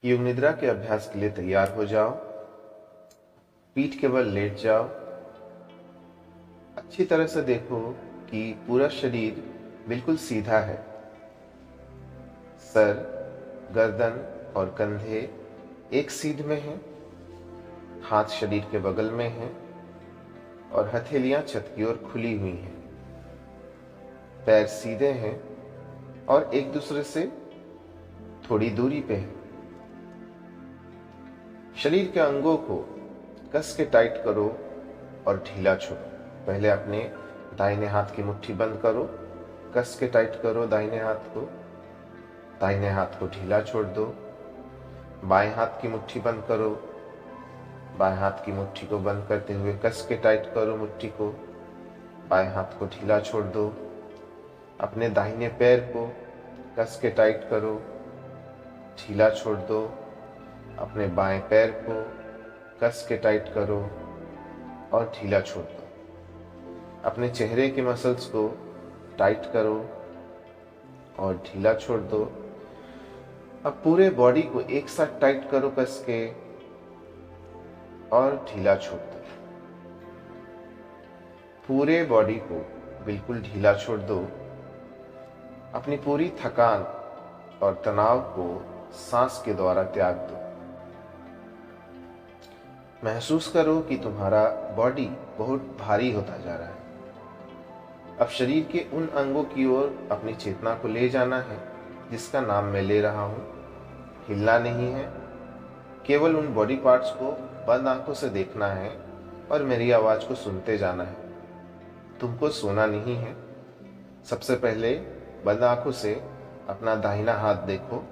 योग निद्रा के अभ्यास के लिए तैयार हो जाओ। पीठ के बल लेट जाओ। अच्छी तरह से देखो कि पूरा शरीर बिल्कुल सीधा है। सर, गर्दन और कंधे एक सीध में हैं। हाथ शरीर के बगल में हैं और हथेलियां छत की ओर खुली हुई हैं। पैर सीधे हैं और एक दूसरे से थोड़ी दूरी पे हैं। शरीर के अंगों को कस के टाइट करो और ढीला छोड़ो। पहले अपने दाहिने हाथ की मुट्ठी बंद करो, कस के टाइट करो दाहिने हाथ को। दाहिने हाथ को ढीला छोड़ दो। बाएं हाथ की मुट्ठी बंद करो। बाएं हाथ की मुट्ठी को बंद करते हुए कस के टाइट करो मुट्ठी को। बाएं हाथ को ढीला छोड़ दो। अपने दाहिने पैर को कस के टाइट करो, ढीला छोड़ दो। अपने बाएं पैर को कस के टाइट करो और ढीला छोड़ दो। अपने चेहरे के मसल्स को टाइट करो और ढीला छोड़ दो। अब पूरे बॉडी को एक साथ टाइट करो कस के और ढीला छोड़ दो। पूरे बॉडी को बिल्कुल ढीला छोड़ दो। अपनी पूरी थकान और तनाव को सांस के द्वारा त्याग दो। महसूस करो कि तुम्हारा बॉडी बहुत भारी होता जा रहा है। अब शरीर के उन अंगों की ओर अपनी चेतना को ले जाना है जिसका नाम मैं ले रहा हूं। हिलना नहीं है, केवल उन बॉडी पार्ट्स को बंद आंखों से देखना है और मेरी आवाज को सुनते जाना है। तुमको सोना नहीं है। सबसे पहले बंद आंखों से अपना दाहिना हाथ देखो।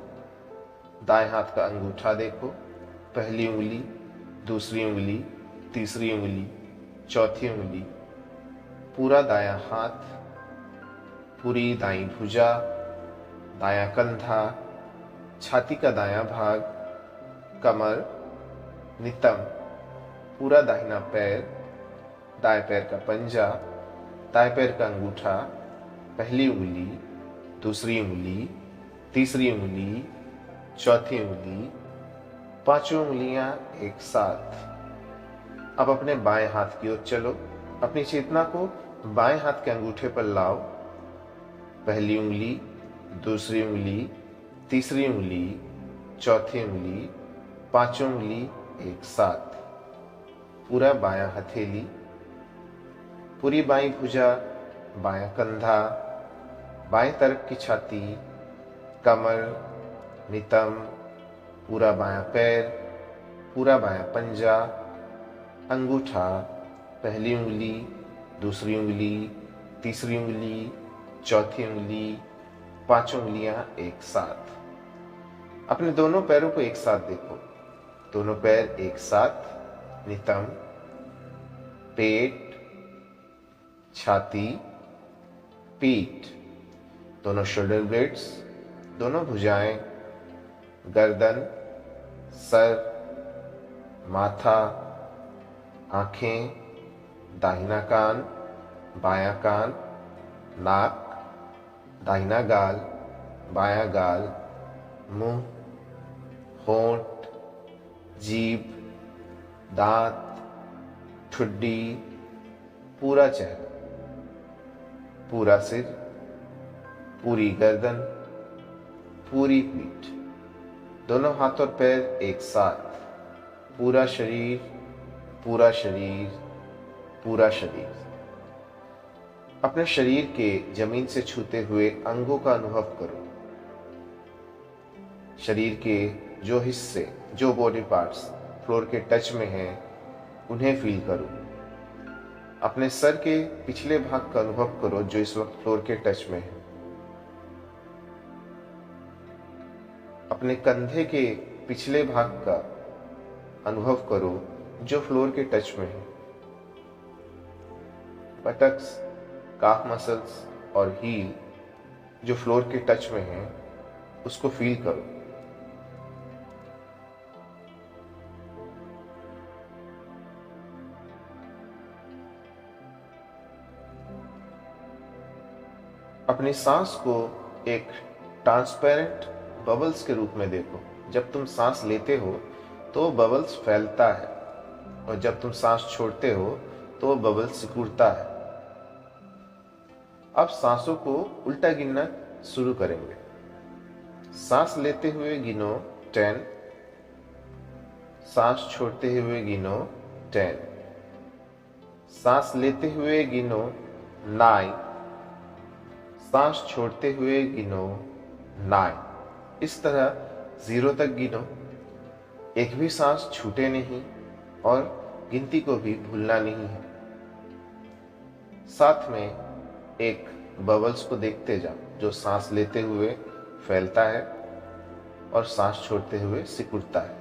दाएं हाथ का अंगूठा देखो। पहली उंगली, दूसरी उंगली, तीसरी उंगली, चौथी उंगली, पूरा दायां हाथ, पूरी दाईं भुजा, दायां कंधा, छाती का दायां भाग, कमर, नितंब, पूरा दाहिना पैर, दाएं पैर का पंजा, दाएं पैर का अंगूठा, पहली उंगली, दूसरी उंगली, तीसरी उंगली, चौथी उंगली, पांचों उंगलियां एक साथ। अब अपने बाएं हाथ की ओर चलो। अपनी चेतना को बाएं हाथ के अंगूठे पर लाओ। पहली उंगली, दूसरी उंगली, तीसरी उंगली, चौथी उंगली, पांचों उंगली एक साथ। पूरा बायां हथेली, पूरी बाईं भुजा, बायां कंधा, बाएं तरफ की छाती, कमर, नितंब, पूरा बायां पैर, पूरा बायां पंजा, अंगूठा, पहली उंगली, दूसरी उंगली, तीसरी उंगली, चौथी उंगली, पांचों उंगलियां एक साथ। अपने दोनों पैरों को एक साथ देखो। दोनों पैर एक साथ, नितंब, पेट, छाती, पीठ, दोनों शोल्डर ब्लेड्स, दोनों भुजाएं, गर्दन, सर, माथा, आंखें, दाहिना कान, बायां कान, नाक, दाहिना गाल, बायां गाल, मुंह, होंठ, जीभ, दांत, ठुड्डी, पूरा चेहरा, पूरा सिर, पूरी गर्दन, पूरी पीठ, दोनों हाथ और पैर एक साथ, पूरा शरीर, पूरा शरीर, पूरा शरीर। अपने शरीर के जमीन से छूते हुए अंगों का अनुभव करो। शरीर के जो हिस्से, जो बॉडी पार्ट्स फ्लोर के टच में हैं, उन्हें फील करो। अपने सर के पिछले भाग का अनुभव करो जो इस वक्त फ्लोर के टच में है। अपने कंधे के पिछले भाग का अनुभव करो जो फ्लोर के टच में है। बटक्स, काफ मसल्स और हील जो फ्लोर के टच में है, उसको फील करो। अपनी सांस को एक ट्रांसपेरेंट बबल्स के रूप में देखो। जब तुम सांस लेते हो तो बबल्स फैलता है, और जब तुम सांस छोड़ते हो तो बबल्स सिकुड़ता है। अब सांसों को उल्टा गिनना शुरू करेंगे। सांस लेते हुए गिनो 10, सांस छोड़ते हुए गिनो 10, सांस लेते हुए गिनो 9, सांस छोड़ते हुए गिनो 9। इस तरह 0 तक गिनो, एक भी सांस छूटे नहीं और गिनती को भी भूलना नहीं है। साथ में एक बबल्स को देखते जाओ जो सांस लेते हुए फैलता है और सांस छोड़ते हुए सिकुड़ता है।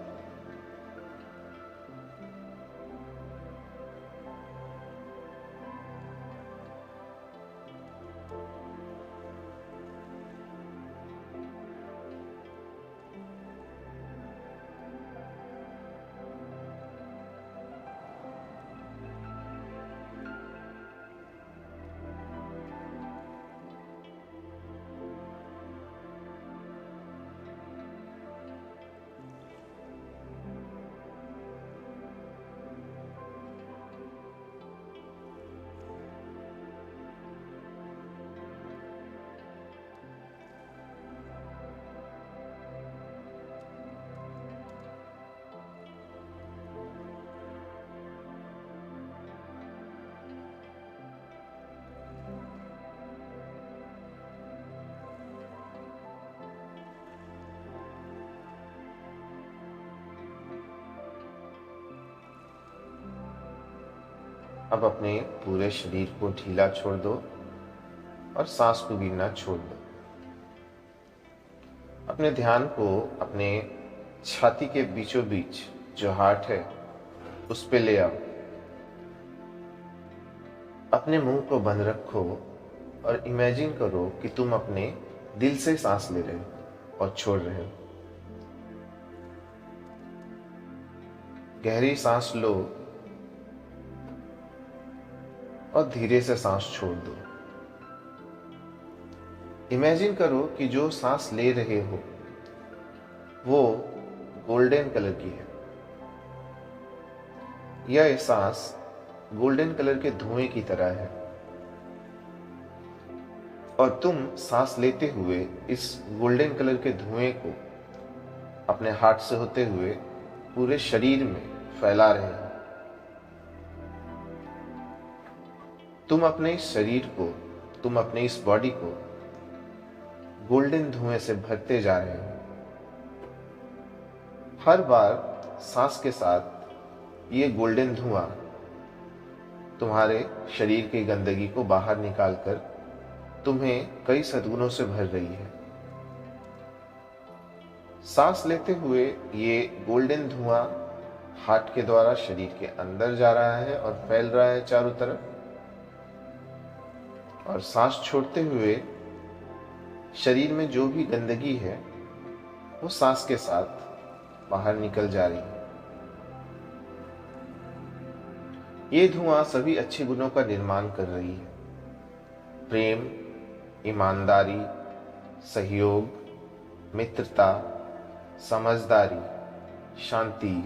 अब अपने पूरे शरीर को ढीला छोड़ दो और सांस को गिनना छोड़ दो। अपने ध्यान को अपने छाती के बीचों बीच जो हार्ट है उस पे ले आओ। अपने मुंह को बंद रखो और इमेजिन करो कि तुम अपने दिल से सांस ले रहे हो और छोड़ रहे हो। गहरी सांस लो और धीरे से सांस छोड़ दो। इमेजिन करो कि जो सांस ले रहे हो वो गोल्डन कलर की है। यह सांस गोल्डन कलर के धुएं की तरह है और तुम सांस लेते हुए इस गोल्डन कलर के धुएं को अपने हार्ट से होते हुए पूरे शरीर में फैला रहे हो। तुम अपने इस शरीर को, तुम अपने इस बॉडी को गोल्डन धुएं से भरते जा रहे हो। हर बार सांस के साथ ये गोल्डन धुआं तुम्हारे शरीर की गंदगी को बाहर निकालकर तुम्हें कई सद्गुणों से भर रही है। सांस लेते हुए ये गोल्डन धुआं हार्ट के द्वारा शरीर के अंदर जा रहा है और फैल रहा है चारों तरफ, और सांस छोड़ते हुए शरीर में जो भी गंदगी है वो सांस के साथ बाहर निकल जा रही है। ये धुआं सभी अच्छे गुणों का निर्माण कर रही है। प्रेम, ईमानदारी, सहयोग, मित्रता, समझदारी, शांति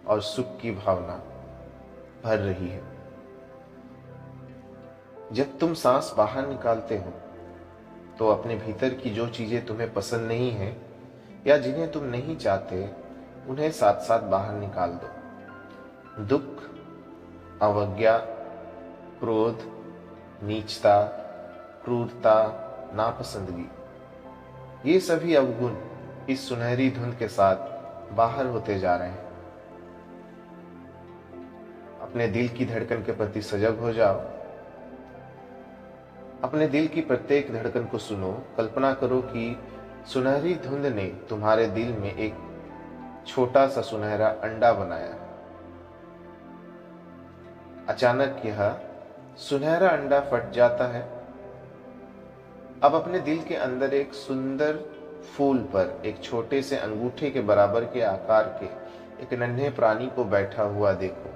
और सुख की भावना भर रही है। जब तुम सांस बाहर निकालते हो तो अपने भीतर की जो चीजें तुम्हें पसंद नहीं है या जिन्हें तुम नहीं चाहते उन्हें साथ साथ बाहर निकाल दो। दुख, अवज्ञा, क्रोध, नीचता, क्रूरता, नापसंदगी, ये सभी अवगुण इस सुनहरी धुंध के साथ बाहर होते जा रहे हैं। अपने दिल की धड़कन के प्रति सजग हो जाओ। अपने दिल की प्रत्येक धड़कन को सुनो। कल्पना करो कि सुनहरी धुंध ने तुम्हारे दिल में एक छोटा सा सुनहरा अंडा बनाया। अचानक यह सुनहरा अंडा फट जाता है। अब अपने दिल के अंदर एक सुंदर फूल पर एक छोटे से अंगूठे के बराबर के आकार के एक नन्हे प्राणी को बैठा हुआ देखो।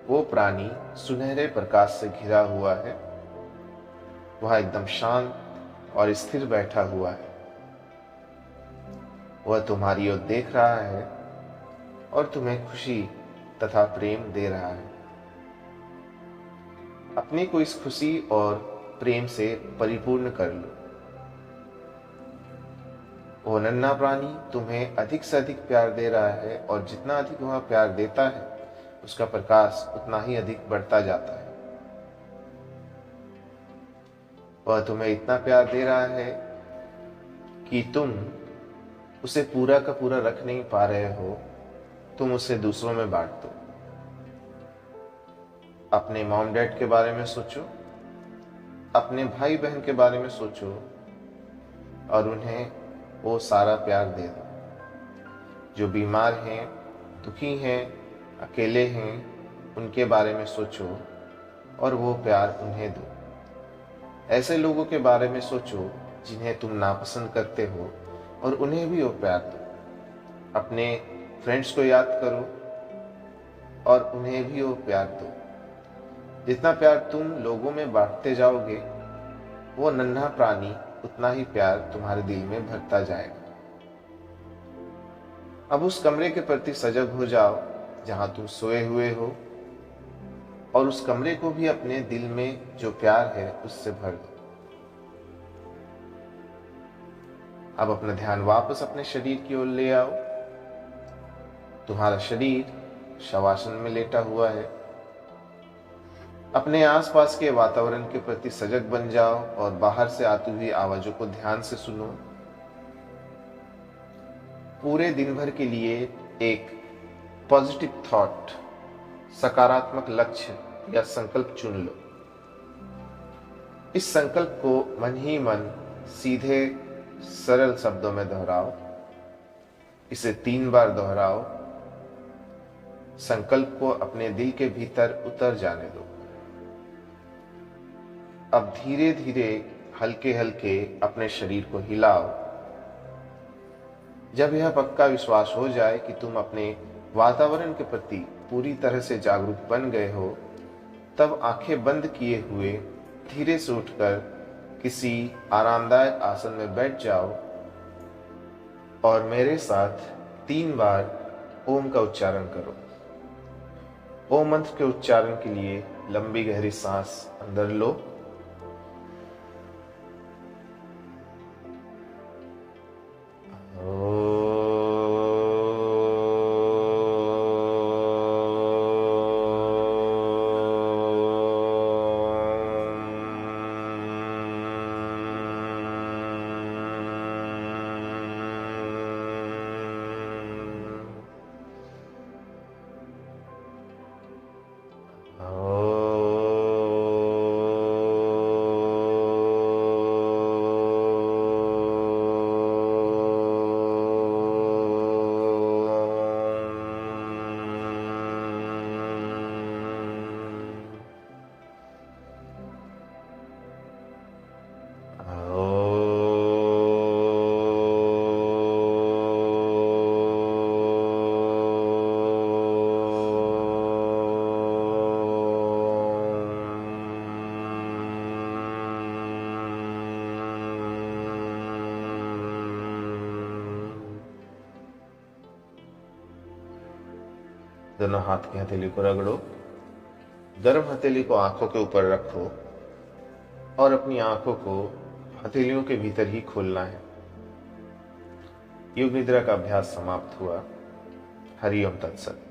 वो प्राणी सुनहरे प्रकाश से घिरा हुआ है। वह एकदम शांत और स्थिर बैठा हुआ है। वह तुम्हारी ओर देख रहा है और तुम्हें खुशी तथा प्रेम दे रहा है। अपने को इस खुशी और प्रेम से परिपूर्ण कर लो। वो नन्हा प्राणी तुम्हें अधिक से अधिक प्यार दे रहा है और जितना अधिक वह प्यार देता है उसका प्रकाश उतना ही अधिक बढ़ता जाता है। वह तुम्हें इतना प्यार दे रहा है कि तुम उसे पूरा का पूरा रख नहीं पा रहे हो, तुम उसे दूसरों में बांट दो। अपने मॉम डैड के बारे में सोचो, अपने भाई बहन के बारे में सोचो और उन्हें वो सारा प्यार दे दो। जो बीमार हैं, दुखी हैं, अकेले हैं, उनके बारे में सोचो और वो प्यार उन्हें दो। ऐसे लोगों के बारे में सोचो जिन्हें तुम नापसंद करते हो और उन्हें भी वो प्यार दो। अपने फ्रेंड्स को याद करो और उन्हें भी वो प्यार दो। जितना प्यार तुम लोगों में बांटते जाओगे, वो नन्हा प्राणी उतना ही प्यार तुम्हारे दिल में भरता जाएगा। अब उस कमरे के प्रति सजग हो जाओ जहां तुम सोए हुए हो और उस कमरे को भी अपने दिल में जो प्यार है उससे भर दो। अब अपना ध्यान वापस अपने शरीर की ओर ले आओ। तुम्हारा शरीर शवासन में लेटा हुआ है। अपने आसपास के वातावरण के प्रति सजग बन जाओ और बाहर से आती हुई आवाजों को ध्यान से सुनो। पूरे दिन भर के लिए एक पॉजिटिव थॉट, सकारात्मक लक्ष्य या संकल्प चुन लो। इस संकल्प को मन ही मन सीधे सरल शब्दों में दोहराओ। इसे 3 बार दोहराओ। संकल्प को अपने दिल के भीतर उतर जाने दो। अब धीरे धीरे हल्के हल्के अपने शरीर को हिलाओ। जब यह पक्का विश्वास हो जाए कि तुम अपने वातावरण के प्रति पूरी तरह से जागरूक बन गए हो, तब आंखें बंद किए हुए धीरे से उठकर किसी आरामदायक आसन में बैठ जाओ और मेरे साथ 3 बार ओम का उच्चारण करो। ओम मंत्र के उच्चारण के लिए लंबी गहरी सांस अंदर लो दोनों हाथ की हथेली को रगड़ो। गर्म हथेली को आंखों के ऊपर रखो और अपनी आंखों को हथेलियों के भीतर ही खोलना है। योग निद्रा का अभ्यास समाप्त हुआ। हरि ओम तत्सत।